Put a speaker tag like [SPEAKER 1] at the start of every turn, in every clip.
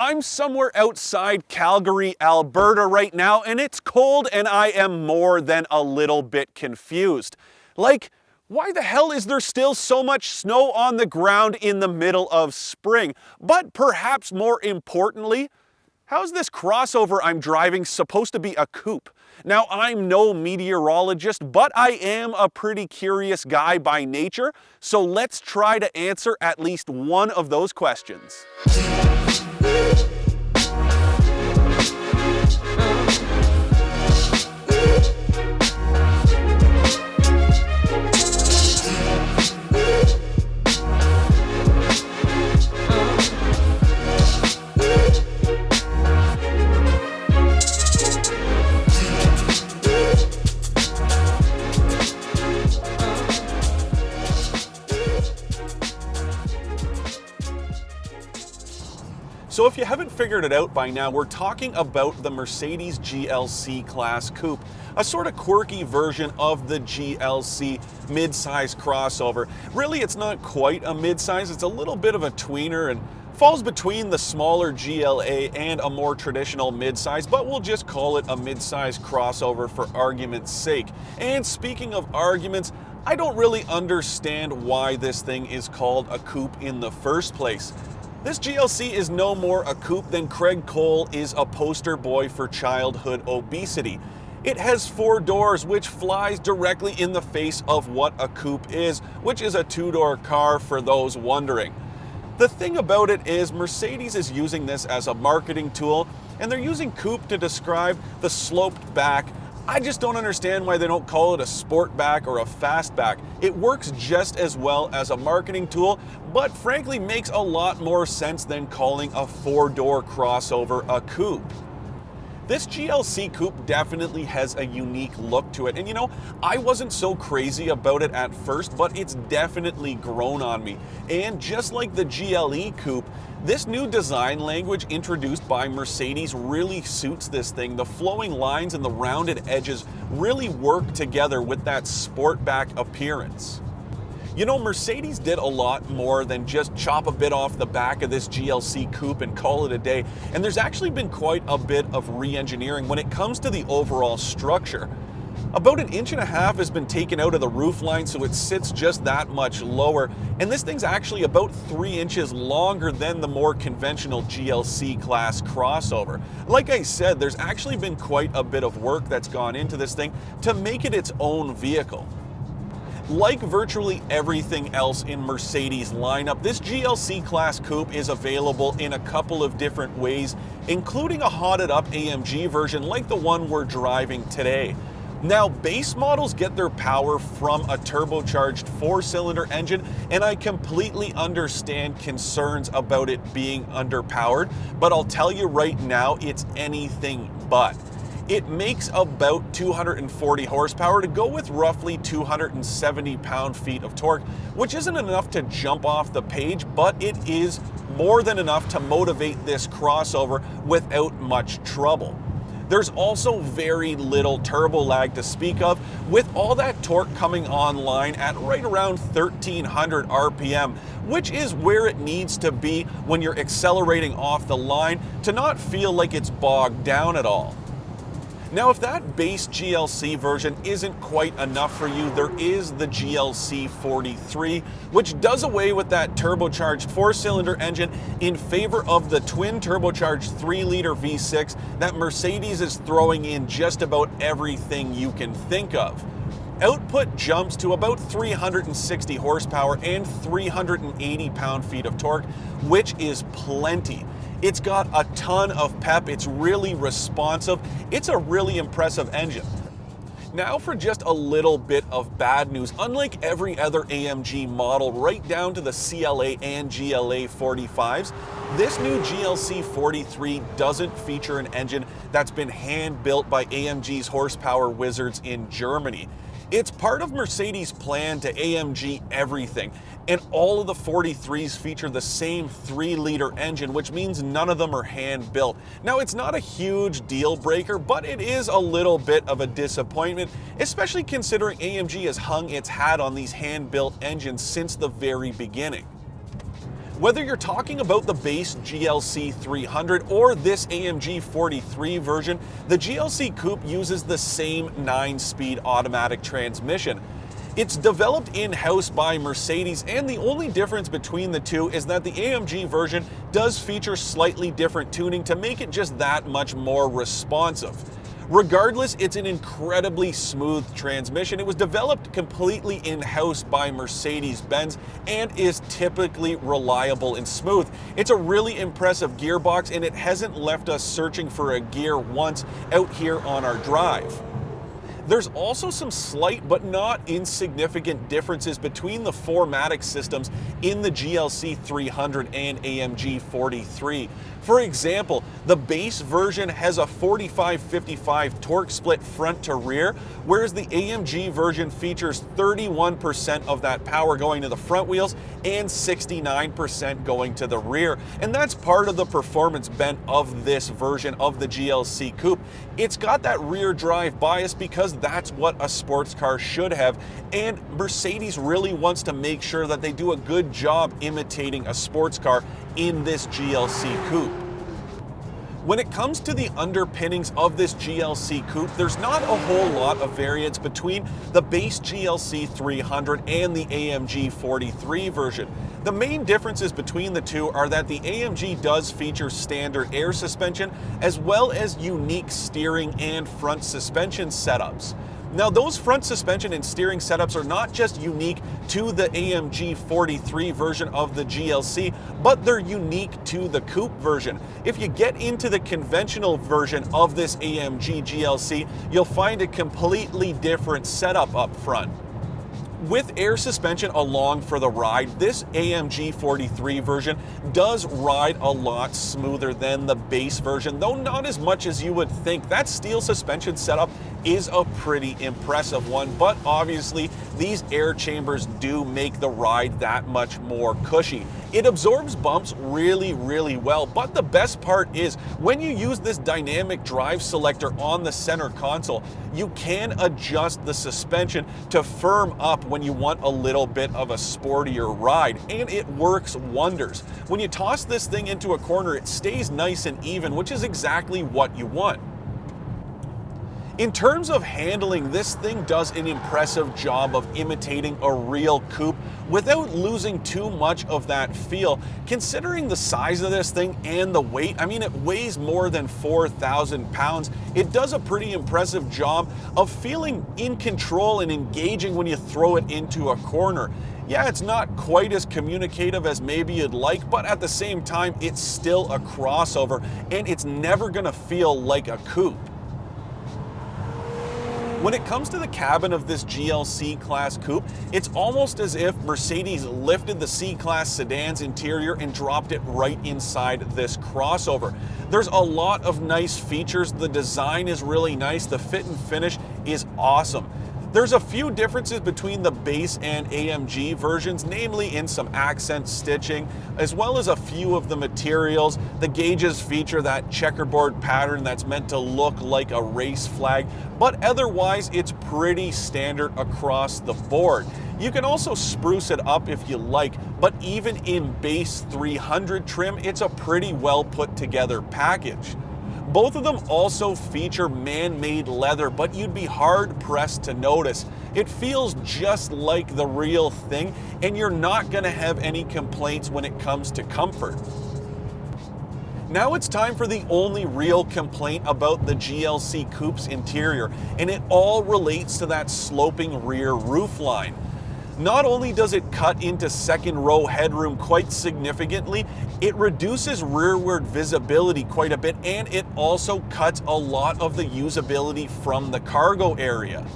[SPEAKER 1] I'm somewhere outside Calgary, Alberta right now, and it's cold and I am more than a little bit confused. Like, why the hell is there still so much snow on the ground in the middle of spring? But perhaps more importantly, how's this crossover I'm driving supposed to be a coupe? Now, I'm no meteorologist, but I am a pretty curious guy by nature, so let's try to answer at least one of those questions. So if you haven't figured it out by now, we're talking about the Mercedes GLC class coupe, a sort of quirky version of the GLC mid-size crossover. Really, it's not quite a mid-size, it's a little bit of a tweener and falls between the smaller GLA and a more traditional mid-size, but we'll just call it a mid-size crossover for argument's sake. And speaking of arguments, I don't really understand why this thing is called a coupe in the first place. This GLC is no more a coupe than Craig Cole is a poster boy for childhood obesity. It has 4 doors, which flies directly in the face of what a coupe is, which is a 2-door car for those wondering. The thing about it is Mercedes is using this as a marketing tool, and they're using coupe to describe the sloped back. I just don't understand why they don't call it a sportback or a fastback. It works just as well as a marketing tool, but frankly makes a lot more sense than calling a 4-door crossover a coupe. This GLC coupe definitely has a unique look to it, and you know, I wasn't so crazy about it at first, but it's definitely grown on me. And just like the GLE coupe, this new design language introduced by Mercedes really suits this thing. The flowing lines and the rounded edges really work together with that sportback appearance. You know, Mercedes did a lot more than just chop a bit off the back of this GLC coupe and call it a day, and there's actually been quite a bit of re-engineering when it comes to the overall structure. About 1.5 inches has been taken out of the roofline, so it sits just that much lower, and this thing's actually about 3 inches longer than the more conventional GLC class crossover. Like I said, there's actually been quite a bit of work that's gone into this thing to make it its own vehicle. Like virtually everything else in Mercedes lineup, this GLC class coupe is available in a couple of different ways, including a hotted up AMG version like the one we're driving today. Now, base models get their power from a turbocharged 4-cylinder engine, and I completely understand concerns about it being underpowered, but I'll tell you right now, it's anything but. It makes about 240 horsepower to go with roughly 270 pound-feet of torque, which isn't enough to jump off the page, but it is more than enough to motivate this crossover without much trouble. There's also very little turbo lag to speak of, with all that torque coming online at right around 1300 RPM, which is where it needs to be when you're accelerating off the line to not feel like it's bogged down at all. Now, if that base GLC version isn't quite enough for you, there is the GLC 43, which does away with that turbocharged 4-cylinder engine in favor of the twin turbocharged 3-liter V6 that Mercedes is throwing in just about everything you can think of. Output jumps to about 360 horsepower and 380 pound-feet of torque, which is plenty. It's got a ton of pep, it's really responsive, it's a really impressive engine. Now for just a little bit of bad news. Unlike every other AMG model, right down to the CLA and GLA 45s, this new GLC 43 doesn't feature an engine that's been hand-built by AMG's horsepower wizards in Germany. It's part of Mercedes' plan to AMG everything, and all of the 43s feature the same 3-liter engine, which means none of them are hand-built. Now, it's not a huge deal breaker, but it is a little bit of a disappointment, especially considering AMG has hung its hat on these hand-built engines since the very beginning. Whether you're talking about the base GLC 300 or this AMG 43 version, the GLC Coupe uses the same 9-speed automatic transmission. It's developed in-house by Mercedes, and the only difference between the two is that the AMG version does feature slightly different tuning to make it just that much more responsive. Regardless, it's an incredibly smooth transmission. It was developed completely in-house by Mercedes-Benz and is typically reliable and smooth. It's a really impressive gearbox, and it hasn't left us searching for a gear once out here on our drive. There's also some slight but not insignificant differences between the 4MATIC systems in the GLC 300 and AMG 43. For example, the base version has a 45-55 torque split front to rear, whereas the AMG version features 31% of that power going to the front wheels and 69% going to the rear. And that's part of the performance bent of this version of the GLC Coupe. It's got that rear drive bias because that's what a sports car should have, and Mercedes really wants to make sure that they do a good job imitating a sports car in this GLC Coupe. When it comes to the underpinnings of this GLC Coupe, there's not a whole lot of variance between the base GLC 300 and the AMG 43 version. The main differences between the two are that the AMG does feature standard air suspension as well as unique steering and front suspension setups. Now, those front suspension and steering setups are not just unique to the AMG 43 version of the GLC, but they're unique to the Coupe version. If you get into the conventional version of this AMG GLC, you'll find a completely different setup up front. With air suspension along for the ride, this AMG 43 version does ride a lot smoother than the base version, though not as much as you would think. That steel suspension setup is a pretty impressive one, but obviously these air chambers do make the ride that much more cushy. It absorbs bumps really well, but the best part is when you use this dynamic drive selector on the center console, you can adjust the suspension to firm up when you want a little bit of a sportier ride, and it works wonders. When you toss this thing into a corner, it stays nice and even, which is exactly what you want. In terms of handling, this thing does an impressive job of imitating a real coupe without losing too much of that feel. Considering the size of this thing and the weight, I mean, it weighs more than 4,000 pounds. It does a pretty impressive job of feeling in control and engaging when you throw it into a corner. Yeah, it's not quite as communicative as maybe you'd like, but at the same time, it's still a crossover, and it's never gonna feel like a coupe. When it comes to the cabin of this GLC class coupe, it's almost as if Mercedes lifted the C-Class sedan's interior and dropped it right inside this crossover. There's a lot of nice features. The design is really nice. The fit and finish is awesome. There's a few differences between the base and AMG versions, namely in some accent stitching, as well as a few of the materials. The gauges feature that checkerboard pattern that's meant to look like a race flag, but otherwise it's pretty standard across the board. You can also spruce it up if you like, but even in base 300 trim, it's a pretty well put together package. Both of them also feature man-made leather, but you'd be hard-pressed to notice. It feels just like the real thing, and you're not going to have any complaints when it comes to comfort. Now it's time for the only real complaint about the GLC Coupe's interior, and it all relates to that sloping rear roofline. Not only does it cut into second row headroom quite significantly, it reduces rearward visibility quite a bit, and it also cuts a lot of the usability from the cargo area.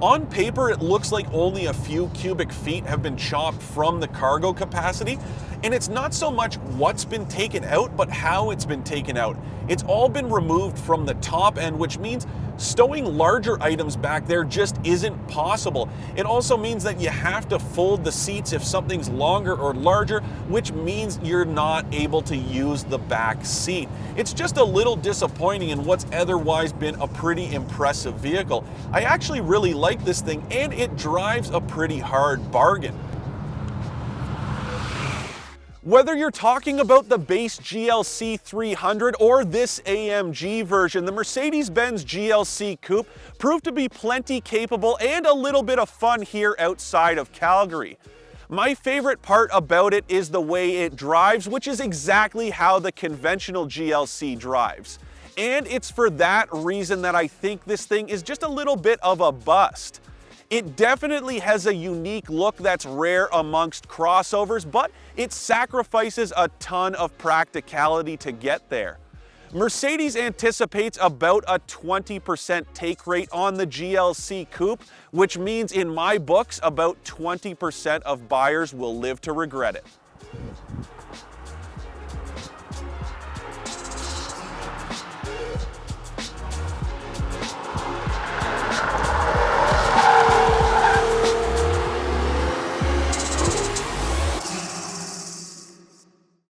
[SPEAKER 1] On paper, it looks like only a few cubic feet have been chopped from the cargo capacity, and it's not so much what's been taken out, but how it's been taken out. It's all been removed from the top end, which means stowing larger items back there just isn't possible. It also means that you have to fold the seats if something's longer or larger, which means you're not able to use the back seat. It's just a little disappointing in what's otherwise been a pretty impressive vehicle. I actually really like this thing, and it drives a pretty hard bargain. Whether you're talking about the base GLC 300 or this AMG version, the Mercedes-Benz GLC Coupe proved to be plenty capable and a little bit of fun here outside of Calgary. My favorite part about it is the way it drives, which is exactly how the conventional GLC drives. And it's for that reason that I think this thing is just a little bit of a bust. It definitely has a unique look that's rare amongst crossovers, but it sacrifices a ton of practicality to get there. Mercedes anticipates about a 20% take rate on the GLC Coupe, which means in my books, about 20% of buyers will live to regret it.